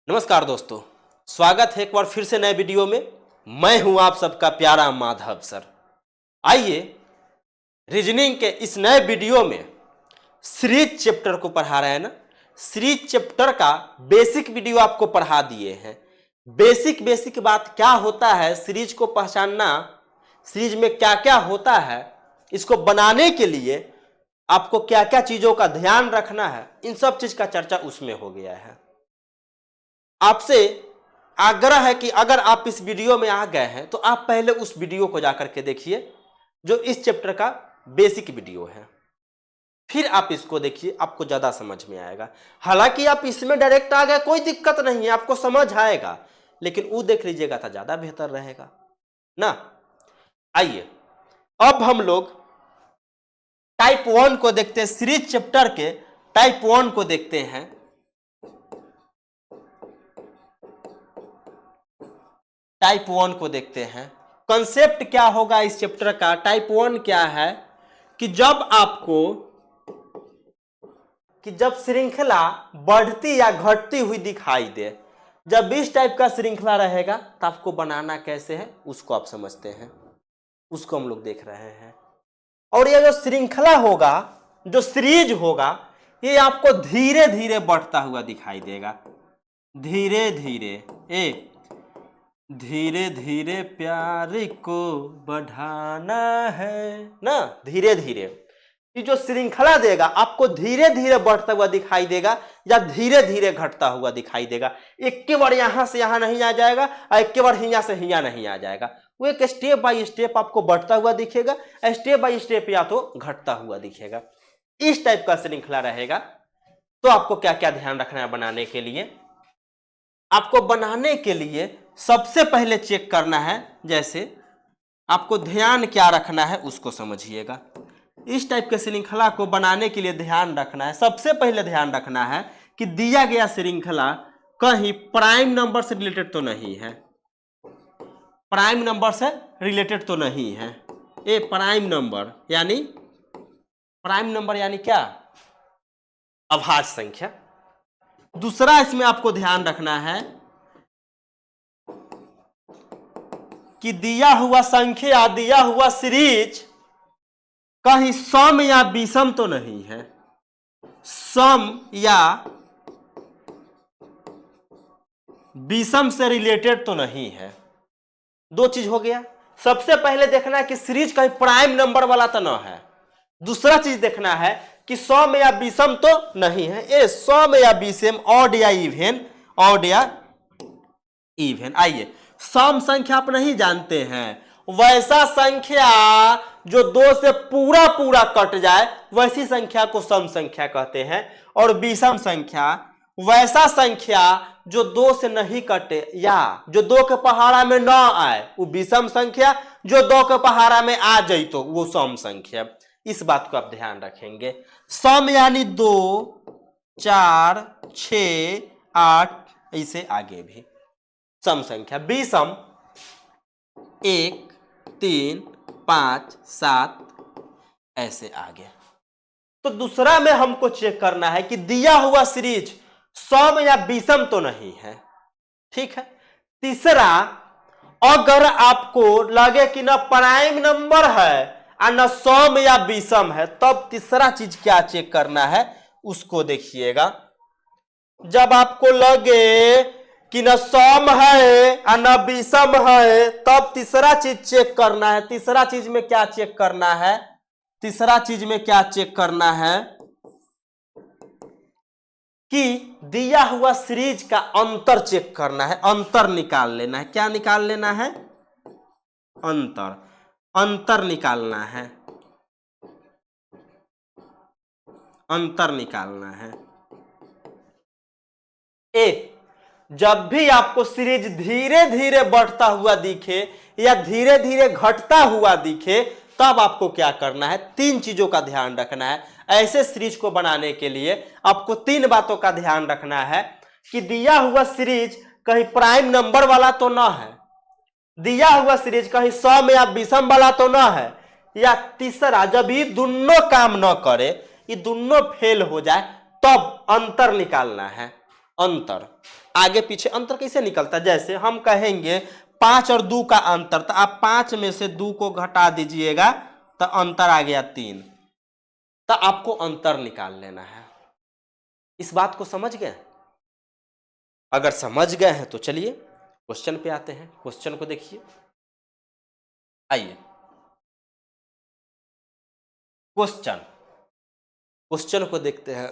नमस्कार दोस्तों, स्वागत है एक बार फिर से नए वीडियो में। मैं हूं आप सबका प्यारा माधव सर। आइए रीजनिंग के इस नए वीडियो में सीरीज चैप्टर को पढ़ा रहे हैं ना। सीरीज चैप्टर का बेसिक वीडियो आपको पढ़ा दिए हैं। बेसिक बात क्या होता है, सीरीज को पहचानना, सीरीज में क्या क्या होता है, इसको बनाने के लिए आपको क्या क्या चीजों का ध्यान रखना है, इन सब चीज का चर्चा उसमें हो गया है। आपसे आग्रह है कि अगर आप इस वीडियो में आ गए हैं तो आप पहले उस वीडियो को जाकर के देखिए जो इस चैप्टर का बेसिक वीडियो है, फिर आप इसको देखिए, आपको ज्यादा समझ में आएगा। हालांकि आप इसमें डायरेक्ट आ गए कोई दिक्कत नहीं है, आपको समझ आएगा, लेकिन वो देख लीजिएगा तो ज्यादा बेहतर रहेगा ना। आइए अब हम लोग टाइप 1 को देखते हैं, सीरीज चैप्टर के टाइप 1 को देखते हैं। टाइप 1 को देखते हैं। कंसेप्ट क्या होगा इस चैप्टर का? टाइप 1 क्या है कि जब श्रृंखला बढ़ती या घटती हुई दिखाई दे, जब इस टाइप का श्रृंखला रहेगा तो आपको बनाना कैसे है उसको आप समझते हैं, उसको हम लोग देख रहे हैं। और ये जो श्रृंखला होगा, जो सीरीज होगा, ये आपको धीरे धीरे बढ़ता हुआ दिखाई देगा। धीरे धीरे प्यार को बढ़ाना है ना। धीरे धीरे ये जो श्रृंखला देगा आपको धीरे धीरे बढ़ता हुआ दिखाई देगा या धीरे धीरे घटता हुआ दिखाई देगा। एक के बार यहां से यहां नहीं आ जाएगा और एक के बार हिया से हिया नहीं आ जाएगा। वो एक स्टेप बाय स्टेप आपको बढ़ता हुआ दिखेगा, स्टेप बाय स्टेप या तो घटता हुआ दिखेगा। इस टाइप का श्रृंखला रहेगा। तो आपको क्या क्या ध्यान रखना है बनाने के लिए? आपको बनाने के लिए सबसे पहले चेक करना है, जैसे आपको ध्यान क्या रखना है उसको समझिएगा। इस टाइप के श्रृंखला को बनाने के लिए ध्यान रखना है, सबसे पहले ध्यान रखना है कि दिया गया श्रृंखला कहीं प्राइम नंबर से रिलेटेड तो नहीं है। प्राइम नंबर से रिलेटेड तो नहीं है। ए प्राइम नंबर यानी क्या? अभाज्य संख्या। दूसरा इसमें आपको ध्यान रखना है कि दिया हुआ संख्या, दिया हुआ सीरीज कहीं सम या विषम तो नहीं है। सम या विषम से रिलेटेड तो नहीं है। दो चीज हो गया। सबसे पहले देखना है कि सीरीज कहीं प्राइम नंबर वाला तो ना है। दूसरा चीज देखना है कि सम या विषम तो नहीं है। ए सम या विषम, ऑड या इवन, ऑड या इवन। आइए, सम संख्या आप नहीं जानते हैं, वैसा संख्या जो 2 से पूरा पूरा कट जाए वैसी संख्या को सम संख्या कहते हैं। और विषम संख्या वैसा संख्या जो 2 से नहीं कटे या जो 2 के पहाड़ा में ना आए वो विषम संख्या, जो 2 के पहाड़ा में आ जाए तो वो सम संख्या। इस बात को आप ध्यान रखेंगे। सम यानी 2, 4, 6, 8 ऐसे आगे भी सम संख्या। विषम 1, 3, 5, 7 ऐसे आगे। तो दूसरा में हमको चेक करना है कि दिया हुआ सीरीज सम या विषम तो नहीं है। ठीक है। तीसरा, अगर आपको लगे कि ना प्राइम नंबर है और न सम या विषम है, तब तीसरा चीज क्या चेक करना है उसको देखिएगा। जब आपको लगे कि न सम है और न विषम है, तब तीसरा चीज चेक करना है। तीसरा चीज में क्या चेक करना है? तीसरा चीज में क्या चेक करना है कि दिया हुआ सीरीज का अंतर चेक करना है, अंतर निकाल लेना है। क्या निकाल लेना है? अंतर निकालना है, अंतर निकालना है। जब भी आपको सीरीज धीरे धीरे बढ़ता हुआ दिखे या धीरे धीरे घटता हुआ दिखे, तब आपको क्या करना है? 3 चीजों का ध्यान रखना है। ऐसे सीरीज को बनाने के लिए आपको 3 बातों का ध्यान रखना है कि दिया हुआ सीरीज कहीं प्राइम नंबर वाला तो ना है, दिया हुआ सीरीज कहीं सम या विषम वाला तो ना है, या तीसरा, जब ये दोनों काम न करे, ये दोनों फेल हो जाए, तब अंतर निकालना है। अंतर, आगे पीछे अंतर कैसे निकलता है? जैसे हम कहेंगे 5 और 2 का अंतर, तो आप 5 में से 2 को घटा दीजिएगा तो अंतर आ गया 3, तो आपको अंतर निकाल लेना है। इस बात को समझ गए? अगर समझ गए हैं तो चलिए क्वेश्चन पे आते हैं। क्वेश्चन को देखिए, आइए क्वेश्चन को देखते हैं।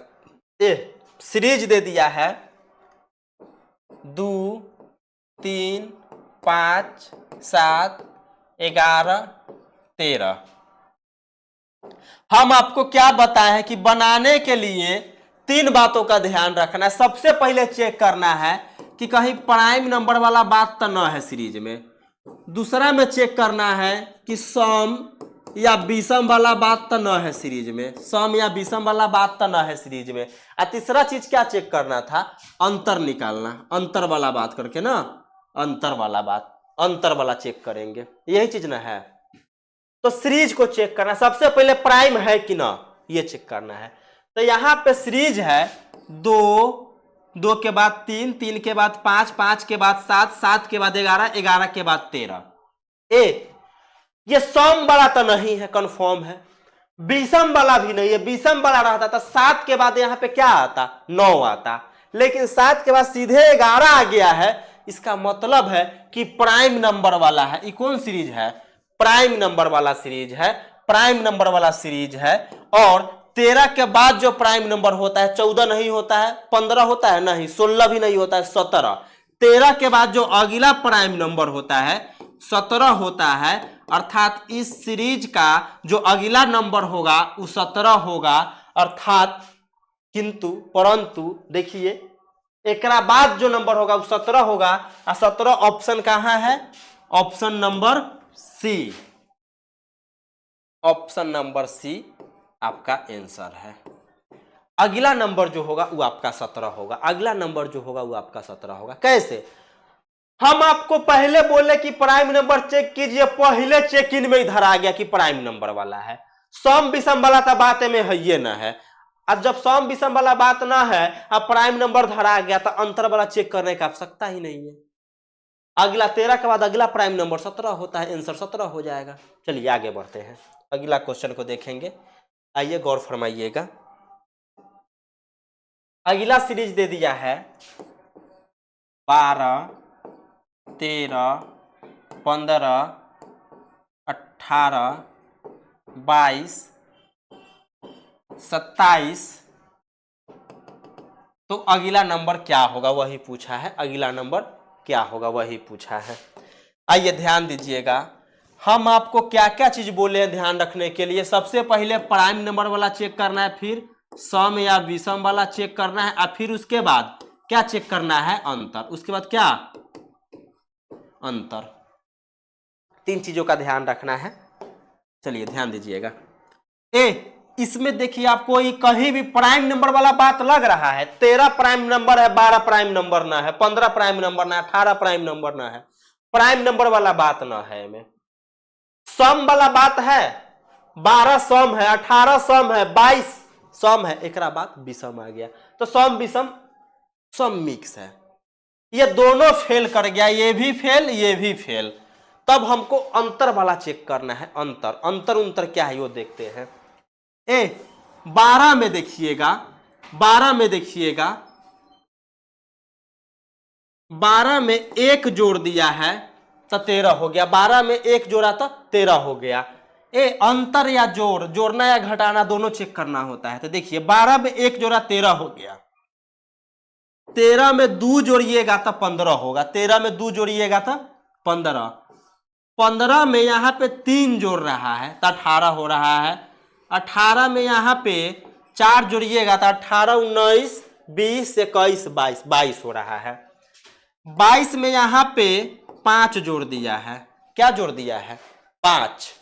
सीरीज दे दिया है 2, 3, 5, 7, 11, 13। हम आपको क्या बताए हैं कि बनाने के लिए 3 बातों का ध्यान रखना है। सबसे पहले चेक करना है कि कहीं प्राइम नंबर वाला बात तो न है सीरीज में। दूसरा में चेक करना है कि सम या विषम वाला बात तो न है सीरीज में, सम या विषम वाला बात तो न है सीरीज में। और तीसरा चीज क्या चेक करना था? अंतर निकालना, अंतर वाला बात करके ना, अंतर वाला बात, अंतर वाला चेक करेंगे, यही चीज ना है। तो सीरीज को चेक करना, सबसे पहले प्राइम है कि ना ये चेक करना है। तो यहां पे सीरीज है 2, 2 के बाद 3, 3 के बाद 5, 5 के बाद 7, 7 के बाद 11, 11 के बाद 13। ये सम वाला तो नहीं है, कंफर्म है। विषम वाला भी नहीं है, विषम वाला रहता तो 7 के बाद यहां पे क्या आता? 9 आता, लेकिन 7 के बाद सीधे 11 आ गया है। इसका मतलब है कि प्राइम नंबर वाला है। ये कौन सीरीज है? प्राइम नंबर वाला सीरीज है, प्राइम नंबर वाला सीरीज है। और 13 के बाद जो प्राइम नंबर होता है 14 नहीं होता है, 15 होता है नहीं, 16 भी नहीं होता है, 17। 13 के बाद जो अगला प्राइम नंबर होता है 17 होता है, अर्थात इस सीरीज का जो अगला नंबर होगा वो 17 होगा। अर्थात किंतु परंतु देखिए एकरा बाद जो नंबर होगा वो 17 होगा, और 17 ऑप्शन कहां है? Option number C, option number C आपका आंसर है। अगला नंबर जो होगा वो आपका 17 होगा, अगला नंबर जो होगा वो आपका 17 होगा। कैसे? हम आपको पहले बोले कि प्राइम नंबर चेक कीजिए, पहले चेक इन में इधर आ गया कि प्राइम नंबर वाला है। सम विषम वाला तो बात में है ये ना है। अब जब सम विषम वाला बात ना है, अब प्राइम नंबर धरा गया, तो अंतर वाला चेक करने की आवश्यकता ही नहीं है। अगला 13 के बाद अगला प्राइम नंबर 17 होता है, आंसर 17 हो जाएगा। चलिए आगे बढ़ते हैं, अगला क्वेश्चन को देखेंगे। आइए गौर फरमाइएगा। अगला सीरीज दे दिया है 12, 13, 15, 18, 22, 27। तो अगला नंबर क्या होगा वही पूछा है, अगला नंबर क्या होगा वही पूछा है। आइए ध्यान दीजिएगा, हम आपको क्या क्या चीज बोले हैं ध्यान रखने के लिए। सबसे पहले प्राइम नंबर वाला चेक करना है, फिर सम या विषम वाला चेक करना है, और फिर उसके बाद क्या चेक करना है? अंतर। उसके बाद क्या? अंतर। 3 चीजों का ध्यान रखना है। चलिए ध्यान दीजिएगा। इसमें देखिए आपको ये कहीं भी प्राइम नंबर वाला बात लग रहा है? 13 प्राइम नंबर है, 12 प्राइम नंबर ना है, 15 प्राइम नंबर ना है, 18 प्राइम नंबर ना है, प्राइम नंबर वाला बात ना है। में सम वाला बात है, 12 सम है, 18 सम है, 22 सम है, एक बात विषम आ गया। तो सम विषम सम मिक्स है, ये दोनों फेल कर गया, ये भी फेल ये भी फेल। तब हमको अंतर वाला चेक करना है। अंतर, अंतर अंतर क्या है वो देखते हैं। 12 में देखिएगा, 12 में देखिएगा, 12 में 1 जोड़ दिया है तो 13 हो गया, 12 में 1 जोड़ा तो 13 हो गया। अंतर या जोड़, जोड़ना या घटाना दोनों चेक करना होता है। तो देखिए 12 में 1 जोड़ा 13 हो गया, 13 में 2 जोड़िएगा तो 15 होगा, 13 में 2 जोड़िएगा तो 15, 15 में यहाँ पे 3 जोड़ रहा है तो 18 हो रहा है, 18 में यहाँ पे 4 जोड़िएगा तो 18, 19, 20, 21, 22, 22 हो रहा है। 22 में यहाँ पे 5 जोड़ दिया है, क्या जोड़ दिया है? 5।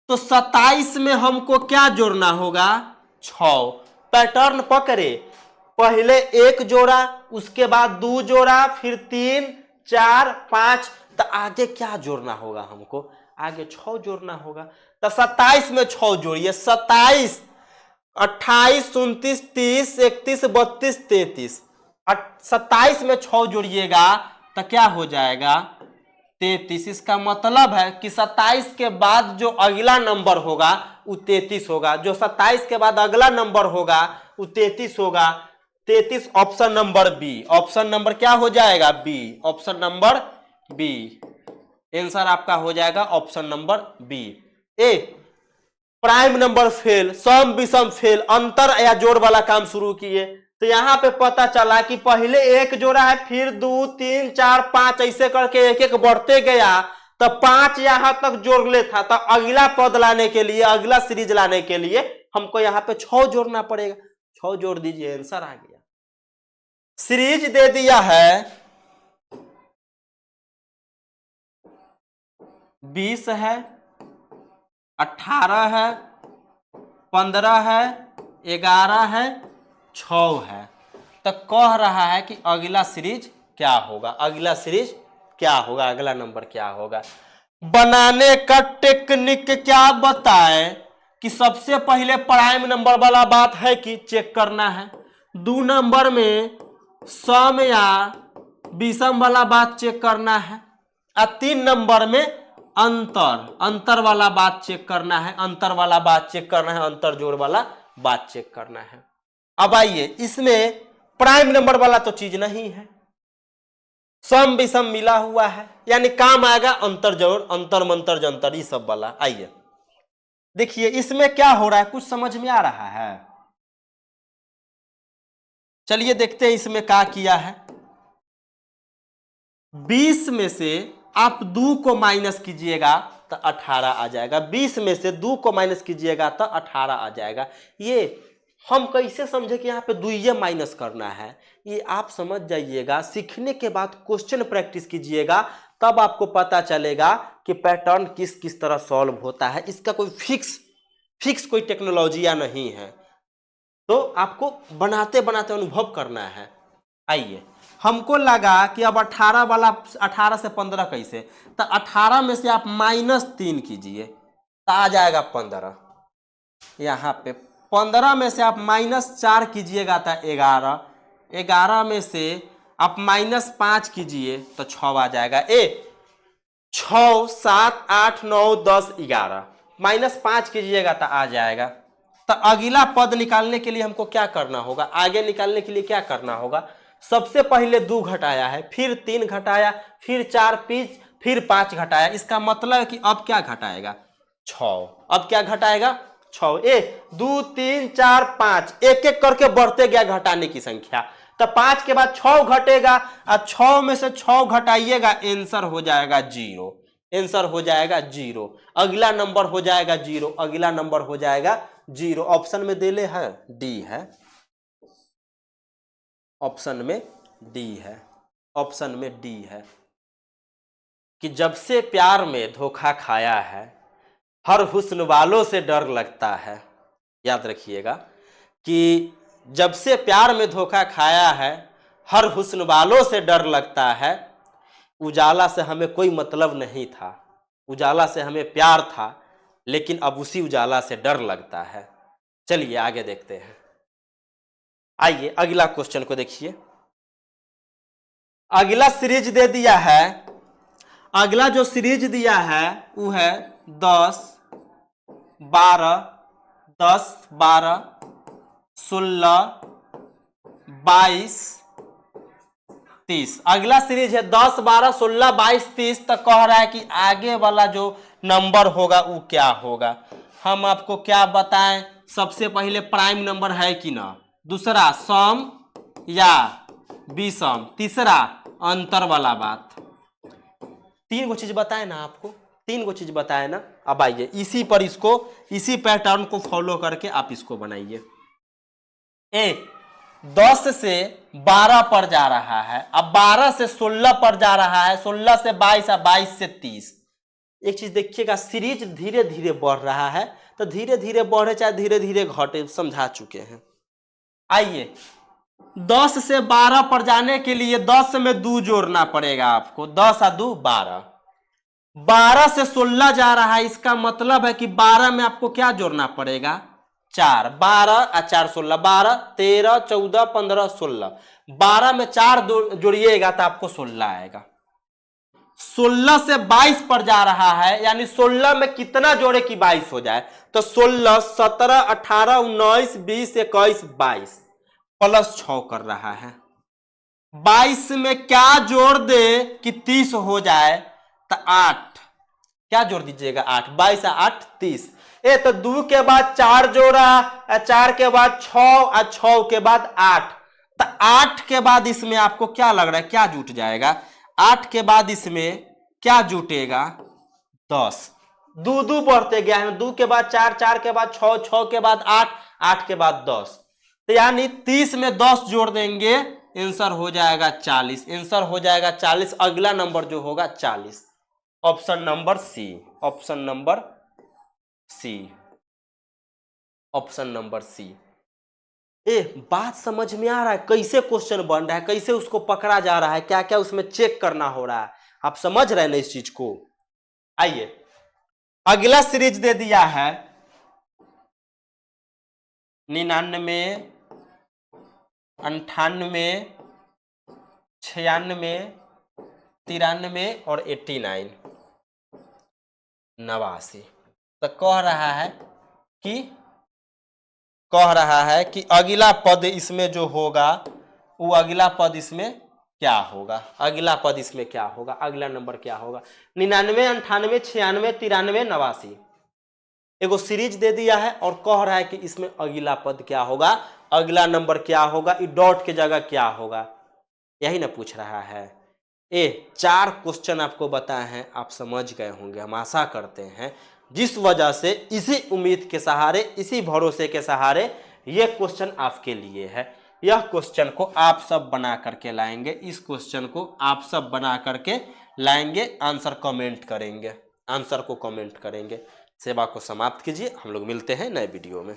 तो 27 में हमको क्या जोड़ना होगा? 6। पैटर्न पकड़े, पहले 1 जोड़ा, उसके बाद 2 जोड़ा, फिर 3, 4, 5, तो आगे क्या जोड़ना होगा हमको? आगे 6 जोड़ना होगा। तो 27 में 6 जोड़िए, 27, 28, 29, 30, 31, 32, 33, 27 में 6 जोड़िएगा तो क्या हो जाएगा 33। इसका मतलब है कि 27 के बाद जो अगला नंबर होगा वो 33 होगा, जो 27 के बाद अगला नंबर होगा वो 33 होगा। 33 option number B. Option number क्या हो जाएगा B. Option number B. Answer आपका हो जाएगा option number B. A prime number fail, सम विषम फेल, अंतर या जोड़ वाला काम शुरू किए तो यहां पे पता चला कि पहले एक जोड़ा है, फिर 2 3 4 5 ऐसे करके एक एक बढ़ते गया तो 5 यहां तक जोड़ ले था। तो अगला पद लाने के लिए, अगला सीरीज लाने के लिए हमको यहां पे 6 जोड़ना पड़ेगा। 6 जोड़ दीजिए, आंसर आ गया। सीरीज दे दिया है 20 है, 18 है, 15 है, 11 है, 6 है। तो कह रहा है कि अगला सीरीज क्या होगा, अगला सीरीज क्या होगा, अगला नंबर क्या होगा। बनाने का टेक्निक क्या बताएं कि सबसे पहले प्राइम नंबर वाला बात है कि चेक करना है। 2 नंबर में सम या विषम वाला बात चेक करना है और 3 नंबर में अंतर वाला बात चेक करना है, अंतर वाला बात चेक करना है, अंतर जोड़ वाला बात चेक करना है। अब आइए, इसमें प्राइम नंबर वाला तो चीज नहीं है, सम विषम मिला हुआ है, यानी काम आएगा अंतर जोड़, अंतर मंतर जंतर, ये सब वाला। आइए देखिए इसमें क्या हो रहा है, कुछ समझ में आ रहा है। चलिए देखते हैं इसमें क्या किया है। 20 में से आप 2 को माइनस कीजिएगा तो 18 आ जाएगा। 20 में से 2 को माइनस कीजिएगा तो 18 आ जाएगा। ये हम कैसे समझे कि यहाँ पे 2 माइनस करना है, ये आप समझ जाइएगा। सीखने के बाद क्वेश्चन प्रैक्टिस कीजिएगा, तब आपको पता चलेगा कि पैटर्न किस किस तरह सॉल्व होता है। इसका कोई फिक्स कोई टेक्नोलॉजिया नहीं है, तो आपको बनाते बनाते अनुभव करना है। आइए, हमको लगा कि अब 18 वाला 18 से 15 कैसे, तो 18 में से आप -3 कीजिए तो आ जाएगा 15। यहाँ पे 15 में से आप -4 कीजिएगा तो 11। 11 में से आप -5 कीजिए तो 6 आ जाएगा। 6 7 8 9 10 11, -5 कीजिएगा तो आ जाएगा। तो अगला पद निकालने के लिए हमको क्या करना होगा, आगे निकालने के लिए क्या करना होगा। सबसे पहले 2 घटाया है, फिर 3 घटाया, फिर 4 फिर 5 घटाया। इसका मतलब है कि अब क्या घटाएगा 6। अब क्या घटाएगा 6। 2 3 4 5 एक एक करके बढ़ते गया घटाने की संख्या। तो 5 के बाद 6 घटेगा और 6 में से 6 घटाइएगा, आंसर हो जाएगा 0। आंसर हो जाएगा 0। अगला नंबर हो जाएगा 0। अगला नंबर हो जाएगा 0। ऑप्शन में देले है डी है, ऑप्शन में डी है, ऑप्शन में डी है कि जब से प्यार में धोखा खाया है, हर हुस्न वालों से डर लगता है। याद रखिएगा कि जब से प्यार में धोखा खाया है, हर हुस्न वालों से डर लगता है। उजाला से हमें कोई मतलब नहीं था, उजाला से हमें प्यार था, लेकिन अब उसी उजाला से डर लगता है। चलिए आगे देखते हैं। आइए अगला क्वेश्चन को देखिए। अगला सीरीज दे दिया है, अगला जो सीरीज दिया है वो है 10 12 10 12 16 22 30। अगला सीरीज है 10 12 16 22 30। तक कह रहा है कि आगे वाला जो नंबर होगा वो क्या होगा। हम आपको क्या बताएं, सबसे पहले प्राइम नंबर है कि ना, दूसरा सम या विषम, तीसरा अंतर वाला बात। 3 गो चीज बताए ना आपको, 3 गो चीज बताए ना। अब आइए इसी पर इसको, इसी पैटर्न को फॉलो करके आप इसको बनाइए। 10 से 12 पर जा रहा है, अब 12 से 16 पर जा रहा है, 16 से 22 और 22 से 30। एक चीज देखिएगा, सीरीज धीरे धीरे बढ़ रहा है, तो धीरे धीरे बढ़े चाहे धीरे धीरे घटे, समझा चुके हैं। आइए 10 से 12 पर जाने के लिए 10 में 2 जोड़ना पड़ेगा आपको, 10 और 2 12। 12 से 16 जा रहा है, इसका मतलब है कि 12 में आपको क्या जोड़ना पड़ेगा 4, 12 और 4 16, 12 13 14 15 16, 12 में 4 जोड़िएगा तो आपको 16 आएगा। 16 से 22 पर जा रहा है, यानी 16 में कितना जोड़े कि 22 हो जाए, तो 16 17 18 19 20 21 22 प्लस 6 कर रहा है। 22 में क्या जोड़ दे कि 30 हो जाए, तो 8 क्या जोड़ दीजिएगा 8, 22 8 30। ए तो 2 के बाद 4 जोड़ा, 4 के बाद 6 और 6 के बाद 8, तो 8 के बाद इसमें आपको क्या लग रहा है क्या जुट जाएगा, 8 के बाद इसमें क्या जुटेगा 10। 2 2 बढ़ते गया है, 2 के बाद 4, 4 के बाद 6, 6 के बाद 8, 8 के बाद 10, तो यानी 30 में 10 जोड़ देंगे, आंसर हो जाएगा 40। आंसर हो जाएगा 40, अगला नंबर जो होगा 40, option number C, option number C, option number C. ए बात समझ में आ रहा है कैसे क्वेश्चन बन रहा है, कैसे उसको पकड़ा जा रहा है, क्या क्या उसमें चेक करना हो रहा है, आप समझ रहे हैं ना इस चीज को। आइए अगला सीरीज दे दिया है 99 98 96 93 और 89 89। तो कह रहा है कि अगला पद इसमें जो होगा वो अगला पद इसमें क्या होगा, अगला पद इसमें क्या होगा, अगला नंबर क्या होगा। 99 98 96 93 89 एगो सीरीज दे दिया है और कह रहा है कि इसमें अगला पद क्या होगा, अगला नंबर क्या होगा, ये डॉट के जगह क्या होगा, यही ना पूछ रहा है। 4 क्वेश्चन आपको बताए हैं, आप समझ गए होंगे, हम आशा करते हैं, जिस वजह से इसी उम्मीद के सहारे, इसी भरोसे के सहारे ये क्वेश्चन आपके लिए है। यह क्वेश्चन को आप सब बना करके लाएंगे, इस क्वेश्चन को आप सब बना करके लाएंगे, आंसर कमेंट करेंगे, आंसर को कमेंट करेंगे। सेवा को समाप्त कीजिए, हम लोग मिलते हैं नए वीडियो में।